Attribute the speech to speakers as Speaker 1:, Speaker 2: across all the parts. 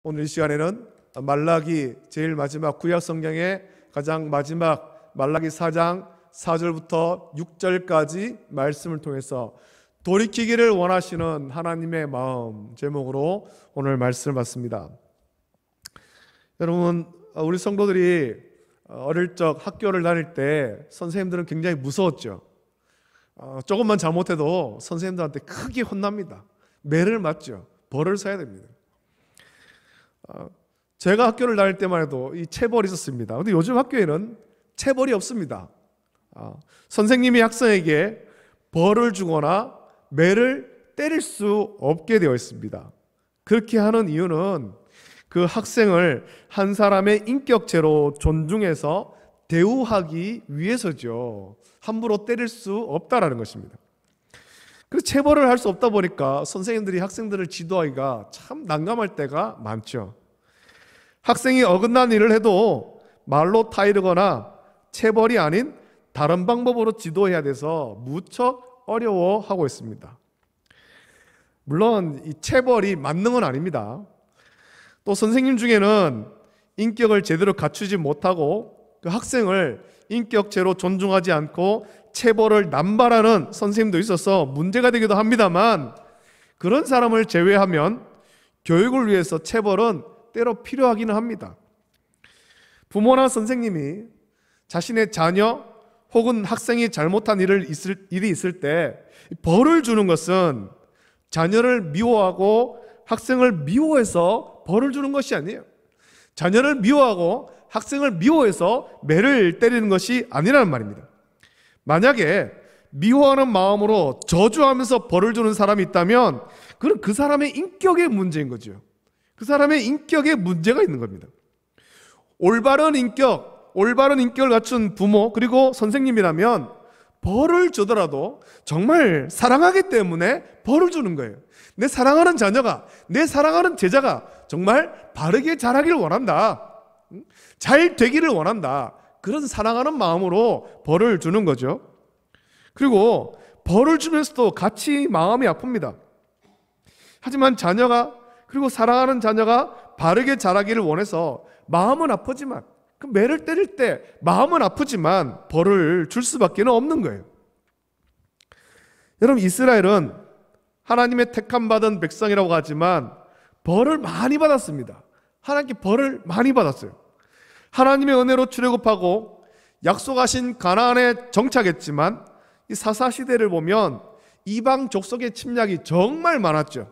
Speaker 1: 오늘 이 시간에는 말라기 제일 마지막 구약 성경의 가장 마지막 말라기 4장 4절부터 6절까지 말씀을 통해서 돌이키기를 원하시는 하나님의 마음 제목으로 오늘 말씀을 받습니다. 여러분, 우리 성도들이 어릴 적 학교를 다닐 때 선생님들은 굉장히 무서웠죠. 조금만 잘못해도 선생님들한테 크게 혼납니다. 매를 맞죠. 벌을 써야 됩니다. 제가 학교를 다닐 때만 해도 이 체벌이 있었습니다. 근데 요즘 학교에는 체벌이 없습니다. 선생님이 학생에게 벌을 주거나 매를 때릴 수 없게 되어 있습니다. 그렇게 하는 이유는 그 학생을 한 사람의 인격체로 존중해서 대우하기 위해서죠. 함부로 때릴 수 없다라는 것입니다. 그래서 체벌을 할 수 없다 보니까 선생님들이 학생들을 지도하기가 참 난감할 때가 많죠. 학생이 어긋난 일을 해도 말로 타이르거나 체벌이 아닌 다른 방법으로 지도해야 돼서 무척 어려워하고 있습니다. 물론 이 체벌이 만능은 아닙니다. 또 선생님 중에는 인격을 제대로 갖추지 못하고 그 학생을 인격체로 존중하지 않고 체벌을 남발하는 선생님도 있어서 문제가 되기도 합니다만, 그런 사람을 제외하면 교육을 위해서 체벌은 때로 필요하기는 합니다. 부모나 선생님이 자신의 자녀 혹은 학생이 잘못한 일이 있을 때 벌을 주는 것은 자녀를 미워하고 학생을 미워해서 벌을 주는 것이 아니에요. 자녀를 미워하고 학생을 미워해서 매를 때리는 것이 아니라는 말입니다. 만약에 미워하는 마음으로 저주하면서 벌을 주는 사람이 있다면 그건 그 사람의 인격의 문제인 거죠. 그 사람의 인격에 문제가 있는 겁니다. 올바른 인격을 갖춘 부모 그리고 선생님이라면 벌을 주더라도 정말 사랑하기 때문에 벌을 주는 거예요. 내 사랑하는 자녀가, 내 사랑하는 제자가 정말 바르게 자라기를 원한다, 잘 되기를 원한다, 그런 사랑하는 마음으로 벌을 주는 거죠. 그리고 벌을 주면서도 같이 마음이 아픕니다. 하지만 자녀가, 그리고 사랑하는 자녀가 바르게 자라기를 원해서 마음은 아프지만, 그 매를 때릴 때 마음은 아프지만 벌을 줄 수밖에 없는 거예요. 여러분, 이스라엘은 하나님의 택함받은 백성이라고 하지만 벌을 많이 받았습니다. 하나님께 벌을 많이 받았어요. 하나님의 은혜로 출애굽하고 약속하신 가나안에 정착했지만 이 사사시대를 보면 이방 족속의 침략이 정말 많았죠.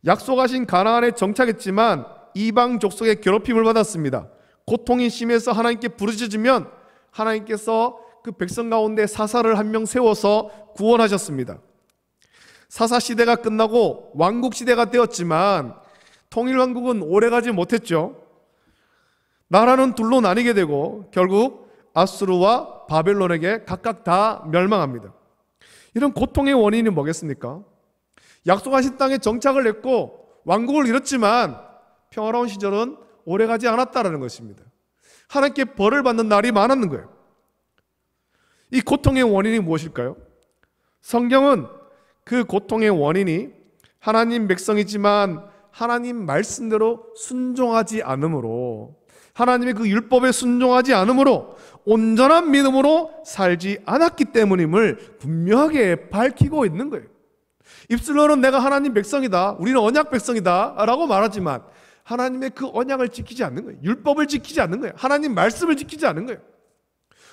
Speaker 1: 약속하신 가나안에 정착했지만 이방 족속의 괴롭힘을 받았습니다. 고통이 심해서 하나님께 부르짖으면 하나님께서 그 백성 가운데 사사를 한 명 세워서 구원하셨습니다. 사사시대가 끝나고 왕국시대가 되었지만 통일왕국은 오래가지 못했죠. 나라는 둘로 나뉘게 되고 결국 아수르와 바벨론에게 각각 다 멸망합니다. 이런 고통의 원인이 뭐겠습니까? 약속하신 땅에 정착을 했고 왕국을 이뤘지만 평화로운 시절은 오래가지 않았다는 것입니다. 하나님께 벌을 받는 날이 많았는 거예요. 이 고통의 원인이 무엇일까요? 성경은 그 고통의 원인이 하나님 백성이지만 하나님 말씀대로 순종하지 않으므로, 하나님의 그 율법에 순종하지 않으므로 온전한 믿음으로 살지 않았기 때문임을 분명하게 밝히고 있는 거예요. 입술로는 내가 하나님 백성이다, 우리는 언약 백성이다 라고 말하지만 하나님의 그 언약을 지키지 않는 거예요. 율법을 지키지 않는 거예요. 하나님 말씀을 지키지 않는 거예요.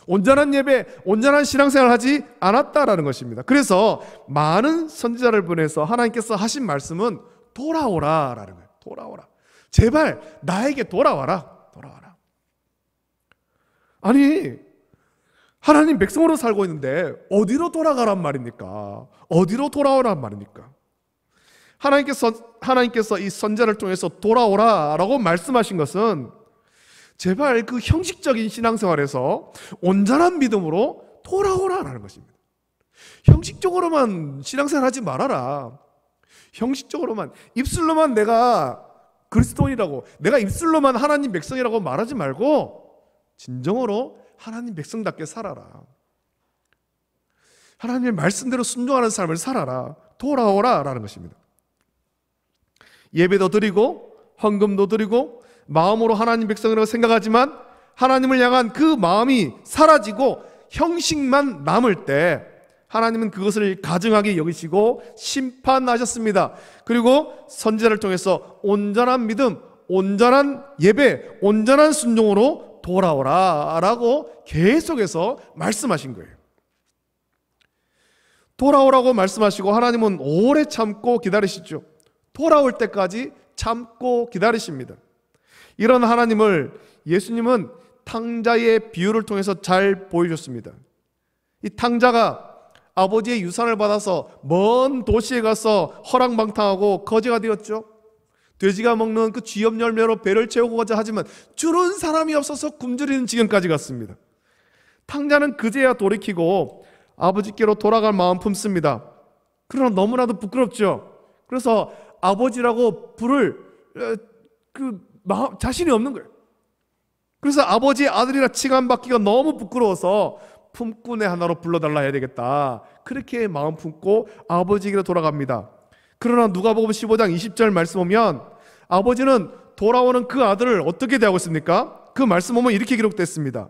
Speaker 1: 온전한 예배, 온전한 신앙생활을 하지 않았다라는 것입니다. 그래서 많은 선지자를 보내서 하나님께서 하신 말씀은 돌아오라라는 거예요. 돌아오라. 제발 나에게 돌아와라. 돌아와라. 아니, 하나님 백성으로 살고 있는데 어디로 돌아가란 말입니까? 어디로 돌아오란 말입니까? 하나님께서 이 선지자를 통해서 돌아오라라고 말씀하신 것은 제발 그 형식적인 신앙생활에서 온전한 믿음으로 돌아오라라는 것입니다. 형식적으로만 신앙생활하지 말아라. 형식적으로만, 입술로만 내가 그리스도인이라고, 내가 입술로만 하나님 백성이라고 말하지 말고 진정으로 하나님 백성답게 살아라. 하나님의 말씀대로 순종하는 삶을 살아라. 돌아오라라는 것입니다. 예배도 드리고 헌금도 드리고 마음으로 하나님 백성이라고 생각하지만 하나님을 향한 그 마음이 사라지고 형식만 남을 때 하나님은 그것을 가증하게 여기시고 심판하셨습니다. 그리고 선지자를 통해서 온전한 믿음, 온전한 예배, 온전한 순종으로 돌아오라 라고 계속해서 말씀하신 거예요. 돌아오라고 말씀하시고 하나님은 오래 참고 기다리시죠. 돌아올 때까지 참고 기다리십니다. 이런 하나님을 예수님은 탕자의 비유를 통해서 잘 보여줬습니다. 이 탕자가 아버지의 유산을 받아서 먼 도시에 가서 허랑방탕하고 거지가 되었죠. 돼지가 먹는 그 쥐염 열매로 배를 채우고자 하지만 주는 사람이 없어서 굶주리는 지경까지 갔습니다. 탕자는 그제야 돌이키고 아버지께로 돌아갈 마음 품습니다. 그러나 너무나도 부끄럽죠. 그래서 아버지라고 부를 자신이 없는 거예요. 그래서 아버지의 아들이라 칭함받기가 너무 부끄러워서 품꾼의 하나로 불러달라 해야 되겠다. 그렇게 마음 품고 아버지에게로 돌아갑니다. 그러나 누가복음 15장 20절 말씀 보면 아버지는 돌아오는 그 아들을 어떻게 대하고 있습니까? 그 말씀 보면 이렇게 기록됐습니다.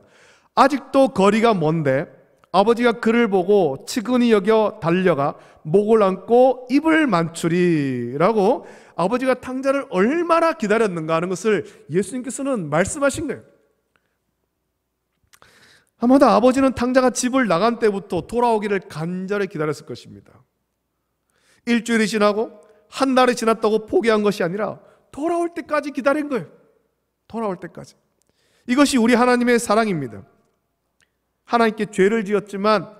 Speaker 1: 아직도 거리가 먼데 아버지가 그를 보고 측은히 여겨 달려가 목을 안고 입을 만추리라고 아버지가 탕자를 얼마나 기다렸는가 하는 것을 예수님께서는 말씀하신 거예요. 아마도 아버지는 탕자가 집을 나간 때부터 돌아오기를 간절히 기다렸을 것입니다. 일주일이 지나고 한 달이 지났다고 포기한 것이 아니라 돌아올 때까지 기다린 거예요. 돌아올 때까지. 이것이 우리 하나님의 사랑입니다. 하나님께 죄를 지었지만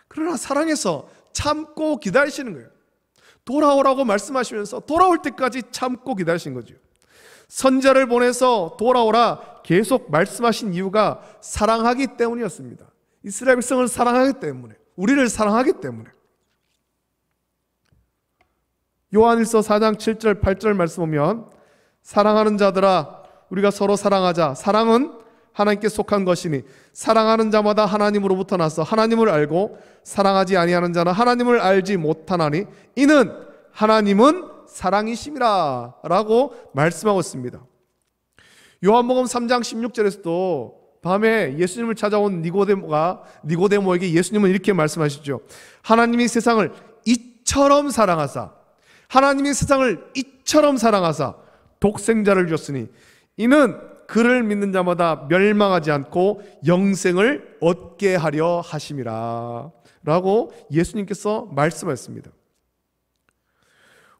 Speaker 1: 그러나 사랑해서 참고 기다리시는 거예요. 돌아오라고 말씀하시면서 돌아올 때까지 참고 기다리신 거죠. 선지자를 보내서 돌아오라 계속 말씀하신 이유가 사랑하기 때문이었습니다. 이스라엘 백성을 사랑하기 때문에, 우리를 사랑하기 때문에. 요한일서 4장 7절 8절 말씀 보면 사랑하는 자들아 우리가 서로 사랑하자. 사랑은 하나님께 속한 것이니 사랑하는 자마다 하나님으로부터 나서 하나님을 알고 사랑하지 아니하는 자는 하나님을 알지 못하나니 이는 하나님은 사랑이심이라 라고 말씀하고 있습니다. 요한복음 3장 16절에서도 밤에 예수님을 찾아온 니고데모에게 예수님은 이렇게 말씀하시죠. 하나님이 세상을 이처럼 사랑하사 하나님이 세상을 이처럼 사랑하사 독생자를 주셨으니 이는 그를 믿는 자마다 멸망하지 않고 영생을 얻게 하려 하심이라 라고 예수님께서 말씀하셨습니다.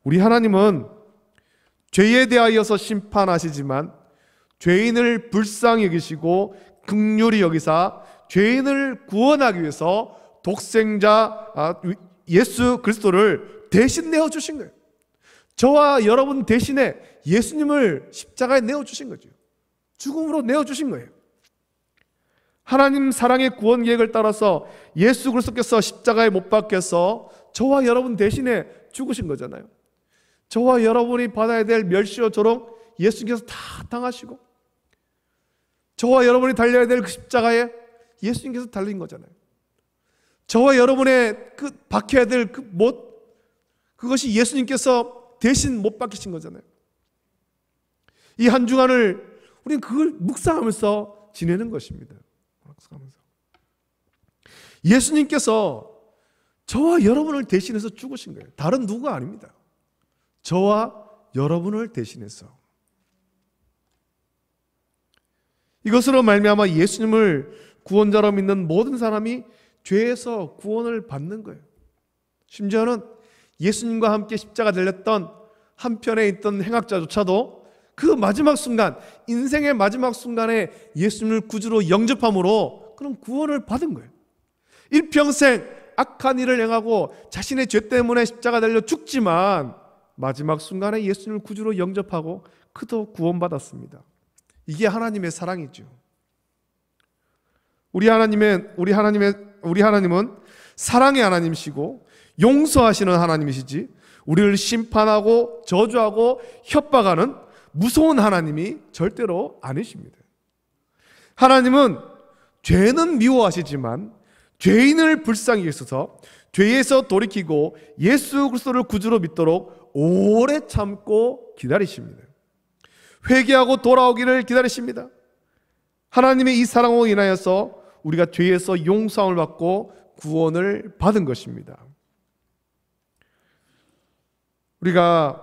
Speaker 1: 우리 하나님은 죄에 대하여서 심판하시지만 죄인을 불쌍히 여기시고 긍휼히 여기사 죄인을 구원하기 위해서 독생자 예수 그리스도를 대신 내어주신 거예요. 저와 여러분 대신에 예수님을 십자가에 내어주신 거죠. 죽음으로 내어주신 거예요. 하나님 사랑의 구원 계획을 따라서 예수 그리스도께서 십자가에 못 박혀서 저와 여러분 대신에 죽으신 거잖아요. 저와 여러분이 받아야 될 멸시와 조롱 예수님께서 다 당하시고 저와 여러분이 달려야 될 그 십자가에 예수님께서 달린 거잖아요. 저와 여러분의 그 박혀야 될 그 못 그것이 예수님께서 대신 못 박히신 거잖아요. 이 한 주간을 우리는 그걸 묵상하면서 지내는 것입니다. 묵상하면서. 예수님께서 저와 여러분을 대신해서 죽으신 거예요. 다른 누구가 아닙니다. 저와 여러분을 대신해서. 이것으로 말미암아 예수님을 구원자로 믿는 모든 사람이 죄에서 구원을 받는 거예요. 심지어는 예수님과 함께 십자가 달렸던 한편에 있던 행악자조차도 그 마지막 순간, 인생의 마지막 순간에 예수님을 구주로 영접함으로 그런 구원을 받은 거예요. 일평생 악한 일을 행하고 자신의 죄 때문에 십자가 달려 죽지만 마지막 순간에 예수님을 구주로 영접하고 그도 구원받았습니다. 이게 하나님의 사랑이죠. 우리 하나님은 사랑의 하나님이시고 용서하시는 하나님이시지 우리를 심판하고 저주하고 협박하는 무서운 하나님이 절대로 아니십니다. 하나님은 죄는 미워하시지만 죄인을 불쌍히 여기셔서 죄에서 돌이키고 예수 그리스도를 구주로 믿도록 오래 참고 기다리십니다. 회개하고 돌아오기를 기다리십니다. 하나님의 이 사랑으로 인하여서 우리가 죄에서 용서함을 받고 구원을 받은 것입니다. 우리가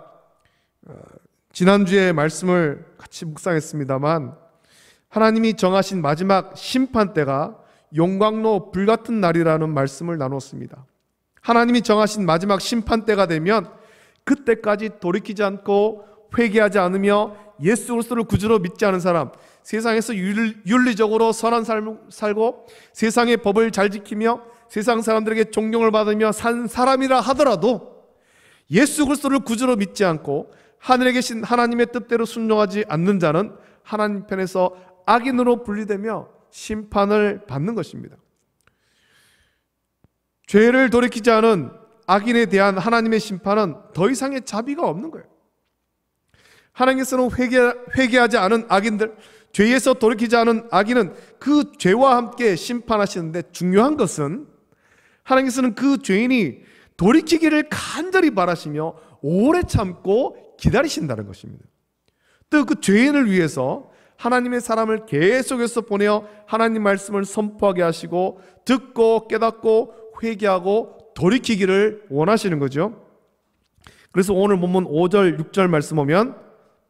Speaker 1: 지난주에 말씀을 같이 묵상했습니다만, 하나님이 정하신 마지막 심판 때가 용광로 불같은 날이라는 말씀을 나눴습니다. 하나님이 정하신 마지막 심판 때가 되면 그때까지 돌이키지 않고 회개하지 않으며 예수 그리스도를 구주로 믿지 않은 사람, 세상에서 윤리적으로 선한 삶을 살고 세상의 법을 잘 지키며 세상 사람들에게 존경을 받으며 산 사람이라 하더라도 예수 그리스도를 구주로 믿지 않고 하늘에 계신 하나님의 뜻대로 순종하지 않는 자는 하나님 편에서 악인으로 분리되며 심판을 받는 것입니다. 죄를 돌이키지 않은 악인에 대한 하나님의 심판은 더 이상의 자비가 없는 거예요. 하나님께서는 회개하지 않은 악인들, 죄에서 돌이키지 않은 악인은 그 죄와 함께 심판하시는데, 중요한 것은 하나님께서는 그 죄인이 돌이키기를 간절히 바라시며 오래 참고 기다리신다는 것입니다. 또 그 죄인을 위해서 하나님의 사람을 계속해서 보내어 하나님 말씀을 선포하게 하시고 듣고 깨닫고 회개하고 돌이키기를 원하시는 거죠. 그래서 오늘 본문 5절 6절 말씀 보면,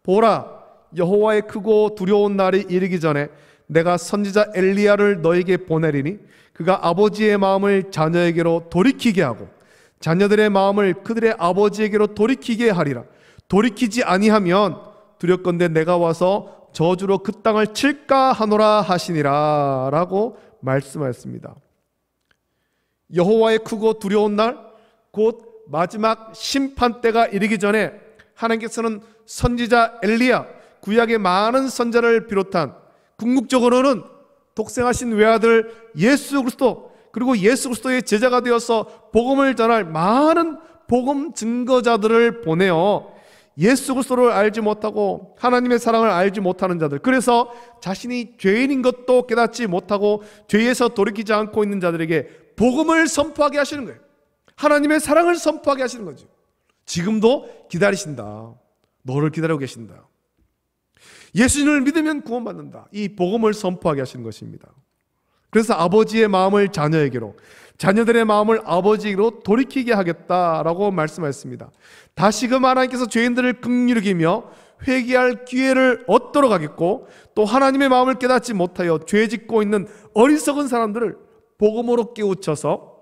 Speaker 1: 보라, 여호와의 크고 두려운 날이 이르기 전에 내가 선지자 엘리야를 너에게 보내리니 그가 아버지의 마음을 자녀에게로 돌이키게 하고 자녀들의 마음을 그들의 아버지에게로 돌이키게 하리라. 돌이키지 아니하면 두렵건대 내가 와서 저주로 그 땅을 칠까 하노라 하시니라 라고 말씀하였습니다. 여호와의 크고 두려운 날, 곧 마지막 심판 때가 이르기 전에 하나님께서는 선지자 엘리야, 구약의 많은 선자를 비롯한 궁극적으로는 독생하신 외아들 예수 그리스도, 그리고 예수 그리스도의 제자가 되어서 복음을 전할 많은 복음 증거자들을 보내어 예수 그리스도를 알지 못하고 하나님의 사랑을 알지 못하는 자들, 그래서 자신이 죄인인 것도 깨닫지 못하고 죄에서 돌이키지 않고 있는 자들에게 복음을 선포하게 하시는 거예요. 하나님의 사랑을 선포하게 하시는 거죠. 지금도 기다리신다. 너를 기다리고 계신다. 예수님을 믿으면 구원받는다. 이 복음을 선포하게 하시는 것입니다. 그래서 아버지의 마음을 자녀에게로, 자녀들의 마음을 아버지에게로 돌이키게 하겠다라고 말씀하셨습니다. 다시금 하나님께서 죄인들을 긍휼히 여기며 회개할 기회를 얻도록 하겠고, 또 하나님의 마음을 깨닫지 못하여 죄 짓고 있는 어리석은 사람들을 복음으로 깨우쳐서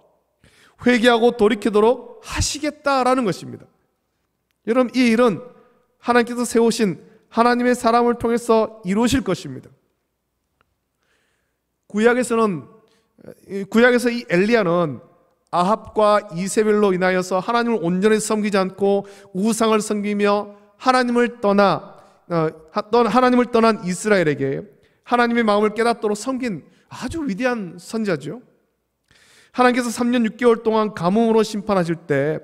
Speaker 1: 회개하고 돌이키도록 하시겠다라는 것입니다. 여러분, 이 일은 하나님께서 세우신 하나님의 사람을 통해서 이루실 것입니다. 구약에서 이 엘리야는 아합과 이세벨로 인하여서 하나님을 온전히 섬기지 않고 우상을 섬기며 하나님을 떠난 이스라엘에게 하나님의 마음을 깨닫도록 섬긴 아주 위대한 선지자죠. 하나님께서 3년 6개월 동안 가뭄으로 심판하실 때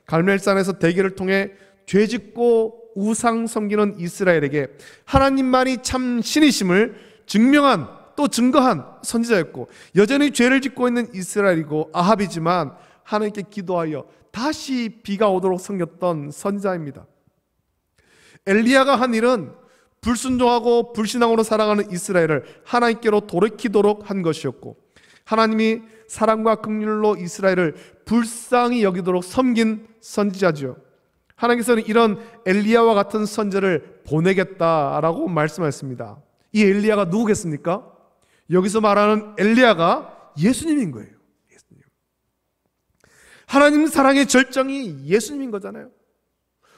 Speaker 1: 갈멜산에서 대기를 통해 죄짓고 우상 섬기는 이스라엘에게 하나님만이 참 신이심을 증명한, 또 증거한 선지자였고, 여전히 죄를 짓고 있는 이스라엘이고 아합이지만 하나님께 기도하여 다시 비가 오도록 섬겼던 선지자입니다. 엘리야가 한 일은 불순종하고 불신앙으로 살아가는 이스라엘을 하나님께로 돌이키도록 한 것이었고, 하나님이 사랑과 긍휼로 이스라엘을 불쌍히 여기도록 섬긴 선지자죠. 하나님께서는 이런 엘리야와 같은 선지자를 보내겠다라고 말씀하셨습니다. 이 엘리야가 누구겠습니까? 여기서 말하는 엘리야가 예수님인 거예요. 예수님. 하나님 사랑의 절정이 예수님인 거잖아요.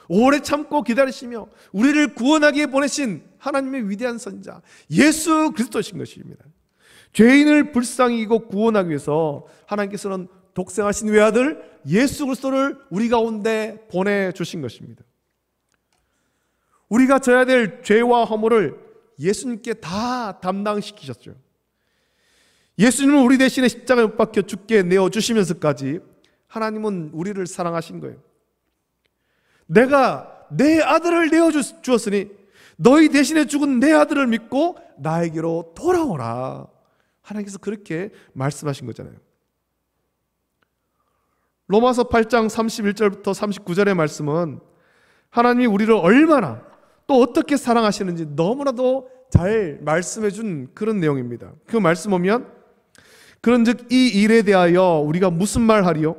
Speaker 1: 오래 참고 기다리시며 우리를 구원하기에 보내신 하나님의 위대한 선지자 예수 그리스도신 것입니다. 죄인을 불쌍히 여기고 구원하기 위해서 하나님께서는 독생하신 외아들 예수 그리스도를 우리 가운데 보내주신 것입니다. 우리가 져야 될 죄와 허물을 예수님께 다 담당시키셨죠. 예수님은 우리 대신에 십자가에 못 박혀 죽게 내어주시면서까지 하나님은 우리를 사랑하신 거예요. 내가 내 아들을 내어주었으니 너희 대신에 죽은 내 아들을 믿고 나에게로 돌아오라. 하나님께서 그렇게 말씀하신 거잖아요. 로마서 8장 31절부터 39절의 말씀은 하나님이 우리를 얼마나, 또 어떻게 사랑하시는지 너무나도 잘 말씀해 준 그런 내용입니다. 그 말씀 보면 그런즉 이 일에 대하여 우리가 무슨 말하리요?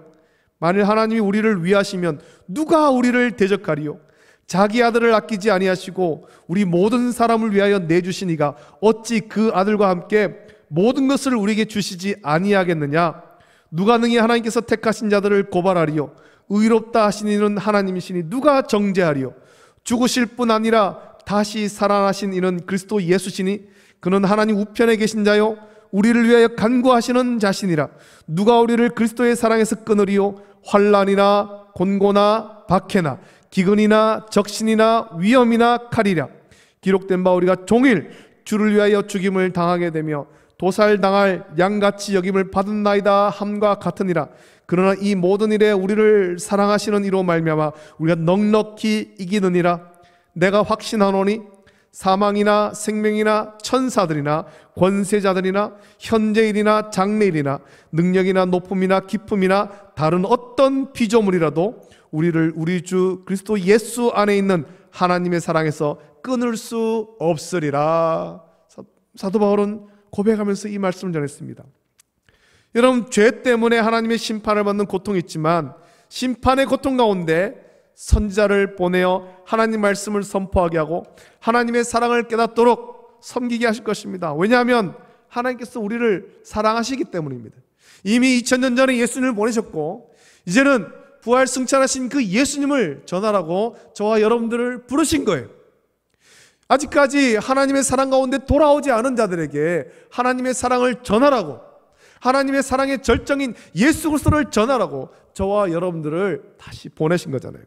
Speaker 1: 만일 하나님이 우리를 위하시면 누가 우리를 대적하리요? 자기 아들을 아끼지 아니하시고 우리 모든 사람을 위하여 내주신 이가 어찌 그 아들과 함께 모든 것을 우리에게 주시지 아니하겠느냐? 누가 능히 하나님께서 택하신 자들을 고발하리요? 의롭다 하신 이는 하나님이시니 누가 정죄하리요? 죽으실 뿐 아니라 다시 살아나신 이는 그리스도 예수시니 그는 하나님 우편에 계신 자요 우리를 위하여 간구하시는 자신이라. 누가 우리를 그리스도의 사랑에서 끊으리요? 환난이나 곤고나 박해나 기근이나 적신이나 위험이나 칼이라. 기록된 바 우리가 종일 주를 위하여 죽임을 당하게 되며 도살당할 양같이 여김을 받은 나이다 함과 같으니라. 그러나 이 모든 일에 우리를 사랑하시는 이로 말미암아 우리가 넉넉히 이기느니라. 내가 확신하노니 사망이나 생명이나 천사들이나 권세자들이나 현재일이나 장래일이나 능력이나 높음이나 깊음이나 다른 어떤 피조물이라도 우리를 우리 주 그리스도 예수 안에 있는 하나님의 사랑에서 끊을 수 없으리라. 사도 바울은 고백하면서 이 말씀을 전했습니다. 여러분, 죄 때문에 하나님의 심판을 받는 고통이 있지만 심판의 고통 가운데 선지자를 보내어 하나님 말씀을 선포하게 하고 하나님의 사랑을 깨닫도록 섬기게 하실 것입니다. 왜냐하면 하나님께서 우리를 사랑하시기 때문입니다. 이미 2000년 전에 예수님을 보내셨고 이제는 부활 승천하신 그 예수님을 전하라고 저와 여러분들을 부르신 거예요. 아직까지 하나님의 사랑 가운데 돌아오지 않은 자들에게 하나님의 사랑을 전하라고, 하나님의 사랑의 절정인 예수 그리스도를 전하라고 저와 여러분들을 다시 보내신 거잖아요.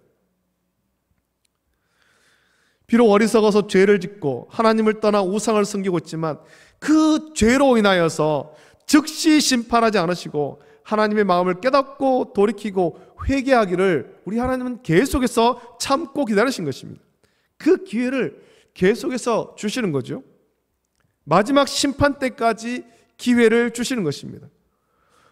Speaker 1: 비록 어리석어서 죄를 짓고 하나님을 떠나 우상을 섬기고 있지만 그 죄로 인하여서 즉시 심판하지 않으시고 하나님의 마음을 깨닫고 돌이키고 회개하기를 우리 하나님은 계속해서 참고 기다리신 것입니다. 그 기회를 계속해서 주시는 거죠. 마지막 심판 때까지 기회를 주시는 것입니다.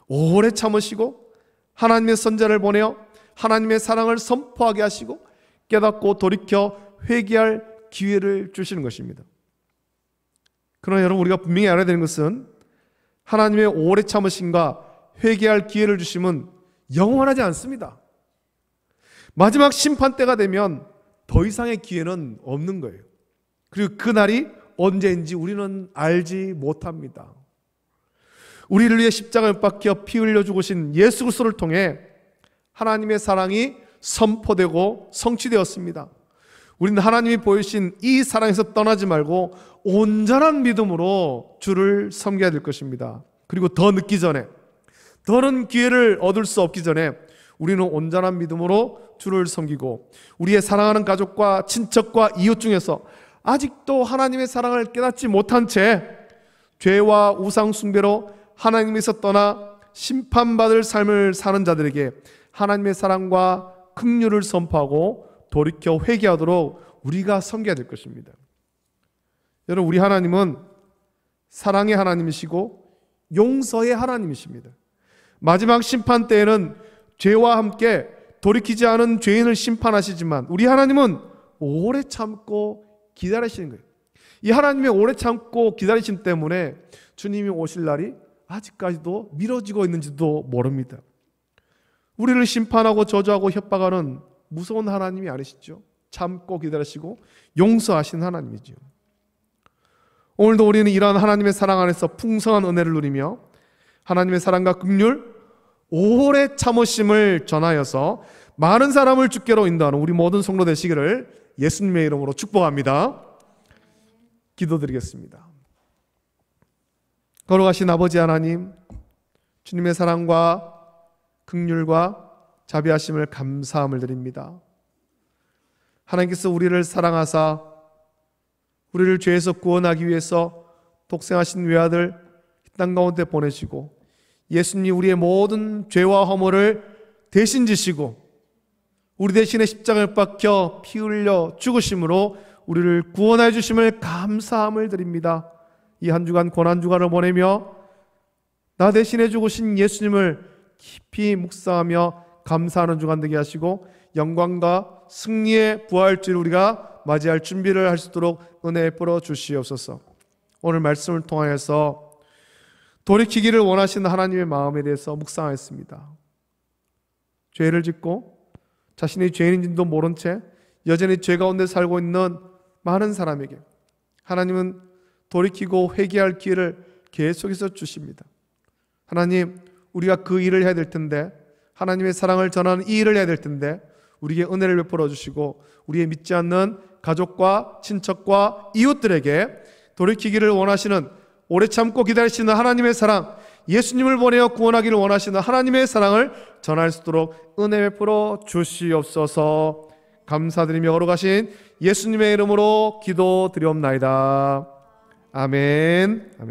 Speaker 1: 오래 참으시고 하나님의 선자를 보내어 하나님의 사랑을 선포하게 하시고 깨닫고 돌이켜 회개할 기회를 주시는 것입니다. 그러나 여러분, 우리가 분명히 알아야 되는 것은 하나님의 오래 참으심과 회개할 기회를 주심은 영원하지 않습니다. 마지막 심판 때가 되면 더 이상의 기회는 없는 거예요. 그리고 그날이 언제인지 우리는 알지 못합니다. 우리를 위해 십자가에 못 박혀 피 흘려 죽으신 예수 그리스도를 통해 하나님의 사랑이 선포되고 성취되었습니다. 우리는 하나님이 보이신 이 사랑에서 떠나지 말고 온전한 믿음으로 주를 섬겨야 될 것입니다. 그리고 더 늦기 전에, 더는 기회를 얻을 수 없기 전에 우리는 온전한 믿음으로 주를 섬기고 우리의 사랑하는 가족과 친척과 이웃 중에서 아직도 하나님의 사랑을 깨닫지 못한 채 죄와 우상 숭배로 하나님에서 떠나 심판받을 삶을 사는 자들에게 하나님의 사랑과 긍휼을 선포하고 돌이켜 회개하도록 우리가 섬겨야 될 것입니다. 여러분, 우리 하나님은 사랑의 하나님이시고 용서의 하나님이십니다. 마지막 심판 때에는 죄와 함께 돌이키지 않은 죄인을 심판하시지만 우리 하나님은 오래 참고 기다리시는 거예요. 이 하나님의 오래 참고 기다리심 때문에 주님이 오실 날이 아직까지도 미뤄지고 있는지도 모릅니다. 우리를 심판하고 저주하고 협박하는 무서운 하나님이 아니시죠. 참고 기다리시고 용서하신 하나님이죠. 오늘도 우리는 이러한 하나님의 사랑 안에서 풍성한 은혜를 누리며 하나님의 사랑과 긍휼, 오래 참으심을 전하여서 많은 사람을 주께로 인도하는 우리 모든 성도 되시기를 예수님의 이름으로 축복합니다. 기도드리겠습니다. 거룩하신 아버지 하나님, 주님의 사랑과 긍휼과 자비하심을 감사함을 드립니다. 하나님께서 우리를 사랑하사 우리를 죄에서 구원하기 위해서 독생하신 외아들 이 땅 가운데 보내시고 예수님이 우리의 모든 죄와 허물을 대신 지시고 우리 대신에 십자가에 박혀 피 흘려 죽으심으로 우리를 구원하여 주심을 감사함을 드립니다. 이 한 주간 고난주간을 보내며 나 대신에 죽으신 예수님을 깊이 묵상하며 감사하는 주간 되게 하시고 영광과 승리의 부활주를 우리가 맞이할 준비를 할 수 있도록 은혜 베풀어 주시옵소서. 오늘 말씀을 통하여서 돌이키기를 원하시는 하나님의 마음에 대해서 묵상하였습니다. 죄를 짓고 자신이 죄인인지도 모른 채 여전히 죄 가운데 살고 있는 많은 사람에게 하나님은 돌이키고 회개할 기회를 계속해서 주십니다. 하나님, 우리가 그 일을 해야 될 텐데, 하나님의 사랑을 전하는 이 일을 해야 될 텐데 우리에게 은혜를 베풀어 주시고 우리의 믿지 않는 가족과 친척과 이웃들에게 돌이키기를 원하시는, 오래 참고 기다리시는 하나님의 사랑, 예수님을 보내어 구원하기를 원하시는 하나님의 사랑을 전할 수 있도록 은혜 베풀어 주시옵소서. 감사드리며 걸어가신 예수님의 이름으로 기도드리옵나이다. 아멘. 아멘.